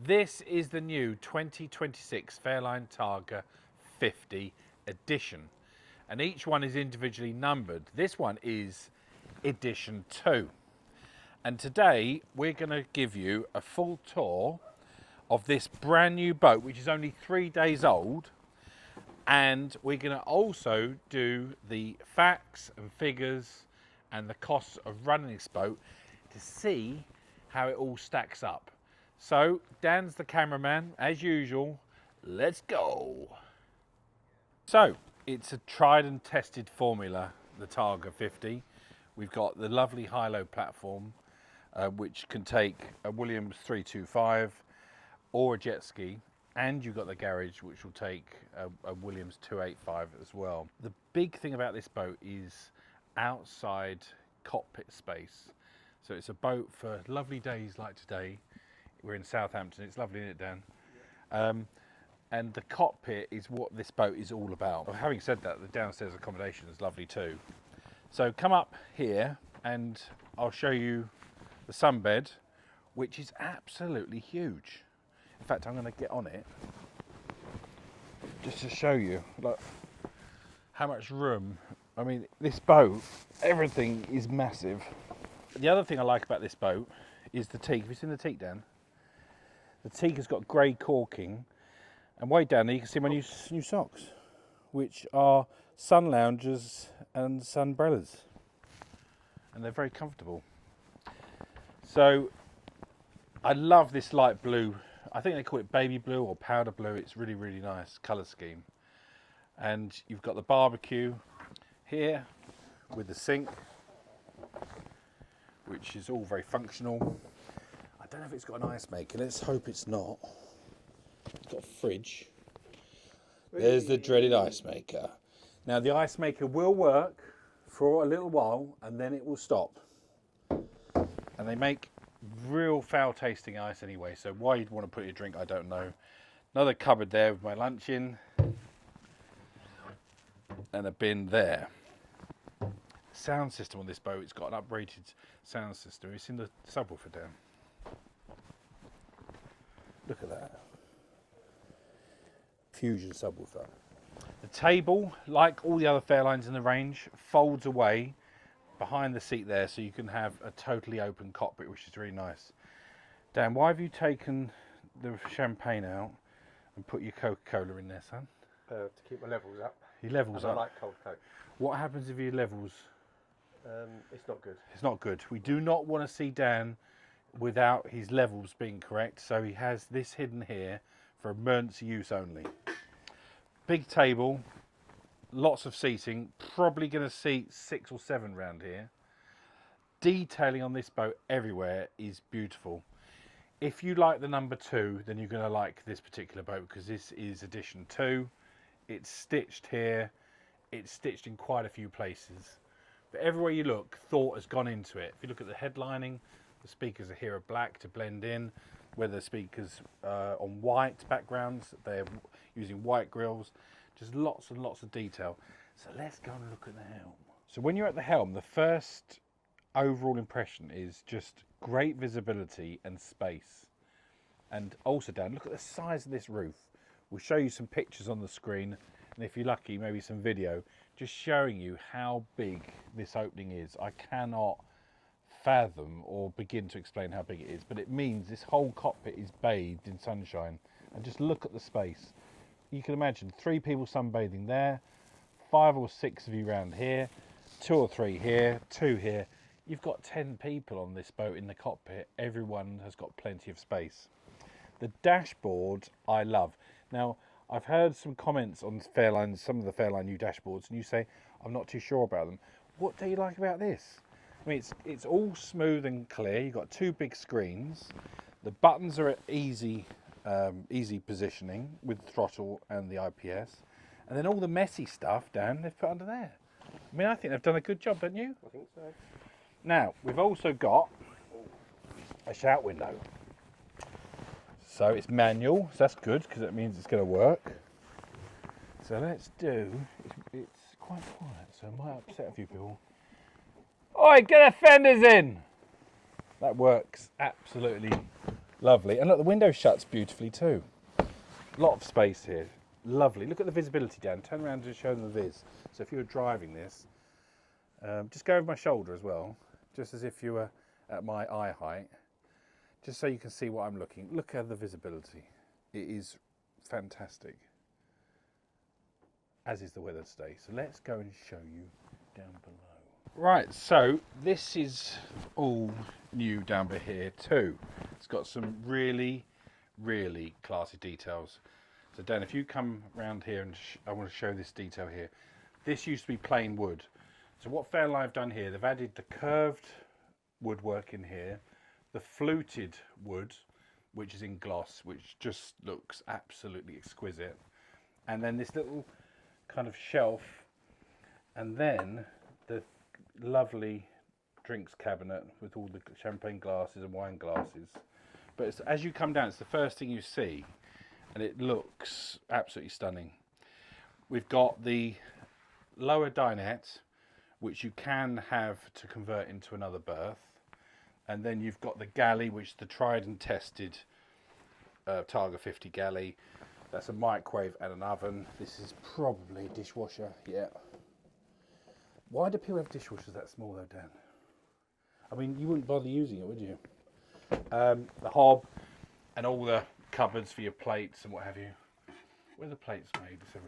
This is the new 2026 Fairline Targa 50 edition, and each one is individually numbered. This one is edition 2, and today we're going to give you a full tour of this brand new boat, which is only 3 days old, and we're going to also do the facts and figures and the costs of running this boat to see how it all stacks up. So Dan's the cameraman as usual. Let's go. So it's a tried and tested formula, the Targa 50. We've got the lovely high-low platform, which can take a Williams 325 or a jet ski, and you've got the garage, which will take a Williams 285 as well. The big thing about this boat is outside cockpit space. So it's a boat for lovely days like today. We're in Southampton. It's lovely, isn't it, Dan? And the cockpit is what this boat is all about. Well, having said that, the downstairs accommodation is lovely too. So come up here and I'll show you the sunbed, which is absolutely huge. In fact, I'm going to get on it just to show you, look, how much room. I mean, this boat, everything is massive. The other thing I like about this boat is the teak. Have you seen the teak, Dan? The teak has got grey caulking, and way down there you can see my new socks, which are sun loungers and sunbrellas, and they're very comfortable. So I love this light blue. I think they call it baby blue or powder blue. It's really, really nice colour scheme. And you've got the barbecue here with the sink, which is all very functional. I don't know if it's got an ice maker. Let's hope it's not. It's got a fridge. There's the dreaded ice maker. Now the ice maker will work for a little while and then it will stop. And they make real foul tasting ice anyway, so why you'd want to put your drink, I don't know. Another cupboard there with my lunch in. And a bin there. Sound system on this boat, it's got an uprated sound system. It's in the subwoofer down. Look at that. Fusion subwoofer. The table, like all the other Fairlines in the range, folds away behind the seat there, so you can have a totally open cockpit, which is really nice. Dan, why have you taken the champagne out and put your Coca-Cola in there, son? To keep my levels up. Your levels up? I like cold Coke. What happens if your levels... It's not good. It's not good. We do not want to see Dan without his levels being correct, so he has this hidden here for emergency use only. Big table, lots of seating, probably going to seat 6 or 7 round here. Detailing on this boat everywhere is beautiful. If you like the number 2, then you're going to like this particular boat, because this is edition 2. It's stitched here, it's stitched in quite a few places. But everywhere you look, thought has gone into it. If you look at the headlining, the speakers are here are black to blend in. Where the speakers on white backgrounds, they're using white grills. Just lots and lots of detail. So let's go and look at the helm. So when you're at the helm, the first overall impression is just great visibility and space. And also, Dan, look at the size of this roof. We'll show you some pictures on the screen, and if you're lucky, maybe some video, just showing you how big this opening is. I cannot fathom or begin to explain how big it is, but it means this whole cockpit is bathed in sunshine. And just look at the space. You can imagine 3 people sunbathing there, 5 or 6 of you around here, 2 or 3 here, 2 here. You've got 10 people on this boat in the cockpit. Everyone has got plenty of space. The dashboard I love. Now, I've heard some comments on Fairline, some of the Fairline new dashboards, and you say, I'm not too sure about them. What do you like about this? I mean, it's all smooth and clear. You've got 2 big screens. The buttons are at easy positioning with the throttle and the IPS. And then all the messy stuff, Dan, they've put under there. I mean, I think they've done a good job, don't you? I think so. Now, we've also got a shout window. So it's manual, so that's good, because that means it's going to work. So let's do, it's quite quiet, so it might upset a few people. Oi, get the fenders in! That works absolutely Lovely. And look, the window shuts beautifully too. Lot of space here. Lovely. Look at the visibility, Dan. Turn around and show them the viz. So if you were driving this, just go over my shoulder as well, just as if you were at my eye height, just so you can see what I'm looking. Look at the visibility. It is fantastic, as is the weather today. So let's go and show you down below. Right, so this is all new down here too. It's got some really, really classy details. So Dan, if you come around here, and I want to show this detail here. This used to be plain wood. So what Fairline have done here, they've added the curved woodwork in here, the fluted wood, which is in gloss, which just looks absolutely exquisite. And then this little kind of shelf, and then the lovely drinks cabinet with all the champagne glasses and wine glasses. But it's, as you come down, it's the first thing you see, and it looks absolutely stunning. We've got the lower dinette, which you can have to convert into another berth. And then you've got the galley, which is the tried and tested Targa 50 galley. That's a microwave and an oven. This is probably a dishwasher, yeah. Why do people have dishwashers that small though, Dan? I mean, you wouldn't bother using it, would you? The hob and all the cupboards for your plates and what have you. Where are the plates made? Let's have a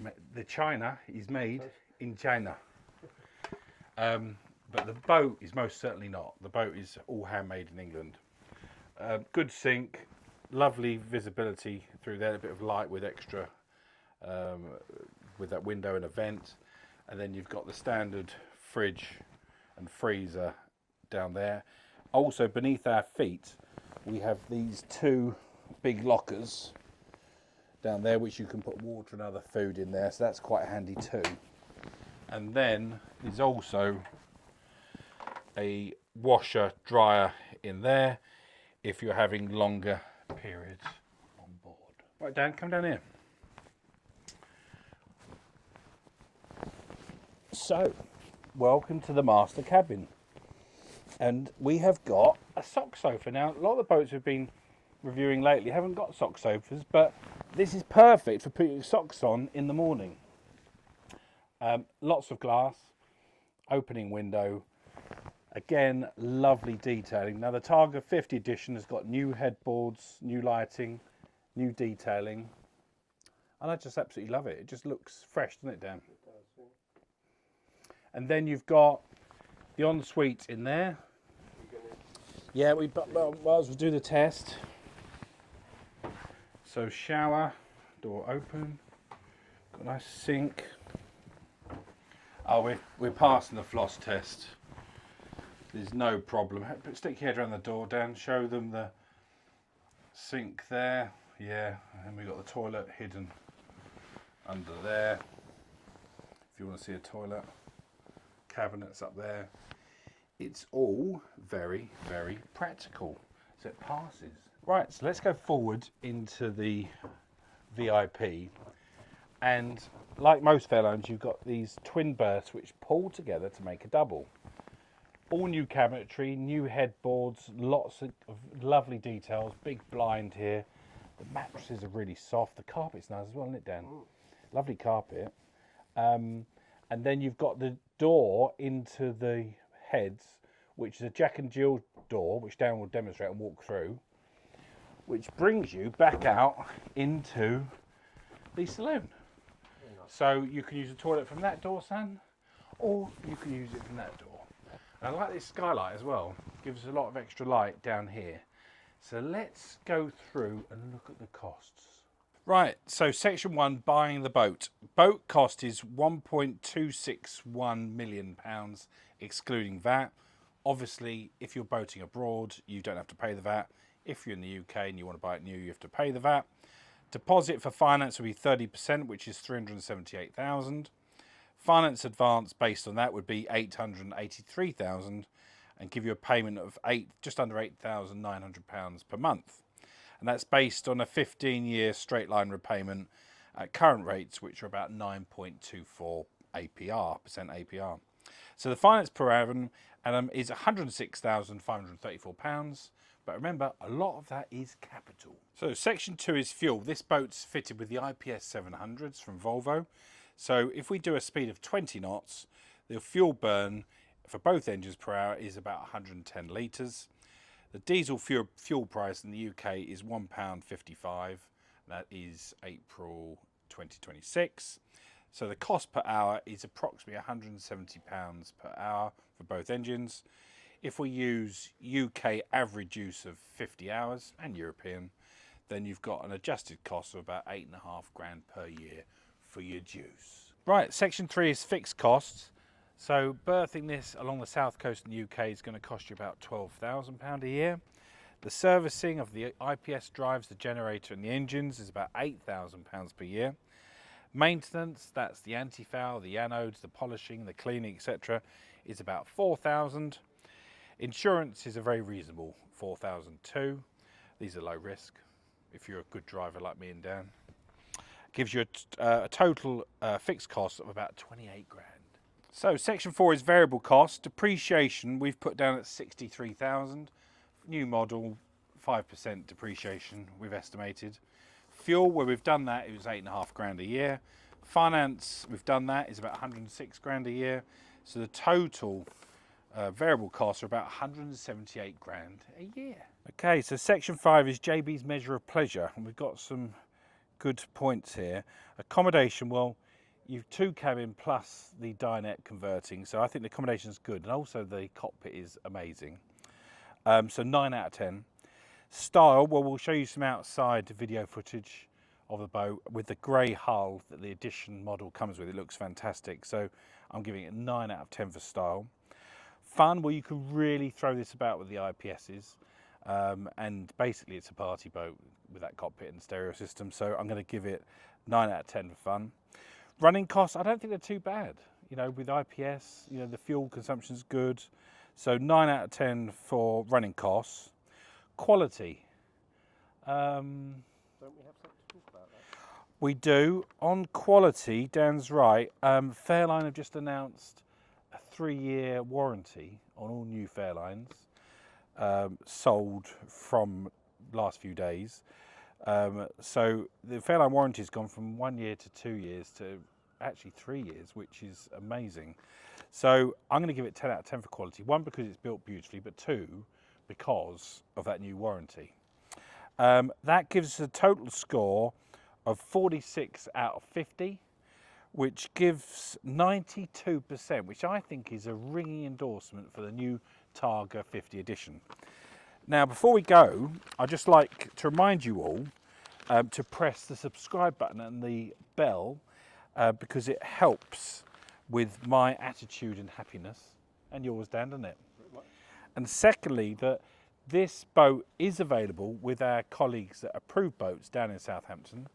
look. The china is made in China. But the boat is most certainly not. The boat is all handmade in England. Good sink, lovely visibility through there, a bit of light with extra, with that window and a vent. And then you've got the standard fridge and freezer down there. Also beneath our feet, we have these two big lockers down there, which you can put water and other food in there. So that's quite handy too. And then there's also a washer dryer in there if you're having longer periods on board. Right, Dan, come down here. So, welcome to the master cabin. And we have got a sock sofa. Now, a lot of the boats we've been reviewing lately haven't got sock sofas, but this is perfect for putting your socks on in the morning. Lots of glass, opening window. Again, lovely detailing. Now the Targa 50 edition has got new headboards, new lighting, new detailing. And I just absolutely love it. It just looks fresh, doesn't it, Dan? It does, yeah. And then you've got the ensuite in there. Yeah, we might as well do the test. So shower, door open, got a nice sink. Oh, we're passing the floss test. There's no problem. Stick your head around the door, Dan. Show them the sink there. Yeah, and we've got the toilet hidden under there. If you want to see a toilet. Cabinets up there. It's all very, very practical. So it passes. Right, so let's go forward into the VIP. And like most Fairlines, you've got these twin berths which pull together to make a double. All new cabinetry, new headboards, lots of lovely details, big blind here. The mattresses are really soft. The carpet's nice as well, isn't it, Dan? Lovely carpet. And then you've got the door into the heads, which is a Jack and Jill door, which Dan will demonstrate and walk through, which brings you back out into the saloon. So you can use the toilet from that door, son, or you can use it from that door. And I like this skylight as well. Gives us a lot of extra light down here. So let's go through and look at the costs. Right, so section 1, buying the boat. Boat cost is £1.261 million, excluding VAT. Obviously, if you're boating abroad, you don't have to pay the VAT. If you're in the UK and you want to buy it new, you have to pay the VAT. Deposit for finance will be 30%, which is £378,000. Finance advance based on that would be £883,000 and give you a payment of just under £8,900 per month. And that's based on a 15-year straight line repayment at current rates, which are about 9.24 APR. So the finance per annum and is £106,534. But remember, a lot of that is capital. So section 2 is fuel. This boat's fitted with the IPS 700s from Volvo. So if we do a speed of 20 knots, the fuel burn for both engines per hour is about 110 litres. The diesel fuel price in the UK is £1.55. That is April 2026. So the cost per hour is approximately £170 per hour for both engines. If we use UK average use of 50 hours and European, then you've got an adjusted cost of about £8.5 per year for your dues. Right, section 3 is fixed costs. So berthing this along the south coast in the UK is going to cost you about £12,000 a year. The servicing of the IPS drives, the generator and the engines is about £8,000 per year. Maintenance, that's the anti-foul, the anodes, the polishing, the cleaning, etc., is about £4,000. Insurance is a very reasonable £4,002. These are low risk if you're a good driver like me and Dan. Gives you a total fixed cost of about 28 grand. So section 4 is variable cost. Depreciation we've put down at 63,000. New model, 5% depreciation we've estimated. Fuel, where we've done that, it was 8.5 grand a year. Finance, we've done that, is about 106 grand a year. So the total variable costs are about 178 grand a year. Okay, so section 5 is JB's measure of pleasure, and we've got some good points here. Accommodation, well, you've 2 cabin plus the dinette converting, so I think the accommodation is good, and also the cockpit is amazing. So 9 out of 10. Style, well, we'll show you some outside video footage of the boat with the grey hull that the Edition model comes with. It looks fantastic, so I'm giving it 9 out of 10 for style. Fun, well, you can really throw this about with the IPSs, and basically it's a party boat with that cockpit and stereo system, so I'm going to give it 9 out of 10 for fun. Running costs, I don't think they're too bad. You know, with IPS, you know, the fuel consumption's good, so 9 out of 10 for running costs. Quality. Don't we have something to talk about that? We do. On quality, Dan's right. Fairline have just announced a 3-year warranty on all new Fairlines, sold from last few days. So the Fairline warranty has gone from 1 year to 2 years to actually 3 years, which is amazing. So I'm going to give it 10 out of 10 for quality. 1, because it's built beautifully, but 2, because of that new warranty. That gives us a total score of 46 out of 50, which gives 92%, which I think is a ringing endorsement for the new Targa 50 edition. Now, before we go, I'd just like to remind you all to press the subscribe button and the bell, because it helps with my attitude and happiness, and yours, Dan, doesn't it? And secondly, that this boat is available with our colleagues at Approved Boats down in Southampton.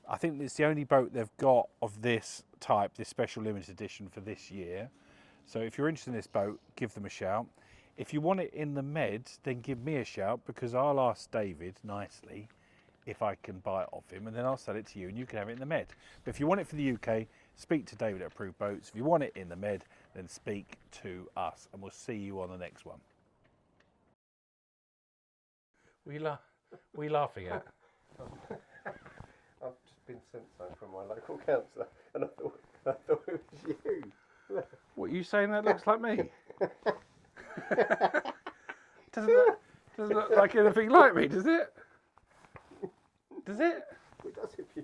I think it's the only boat they've got of this type, this special limited edition for this year. So if you're interested in this boat, give them a shout. If you want it in the Med, then give me a shout, because I'll ask David nicely if I can buy it off him, and then I'll sell it to you and you can have it in the Med. But if you want it for the UK, speak to David at Approved Boats. If you want it in the Med, then speak to us, and we'll see you on the next one. What are you laughing at? I've just been sent something from my local councillor, and I thought it was you. What are you saying? That looks like me. Doesn't look like anything like me, does it? Does it? It does if you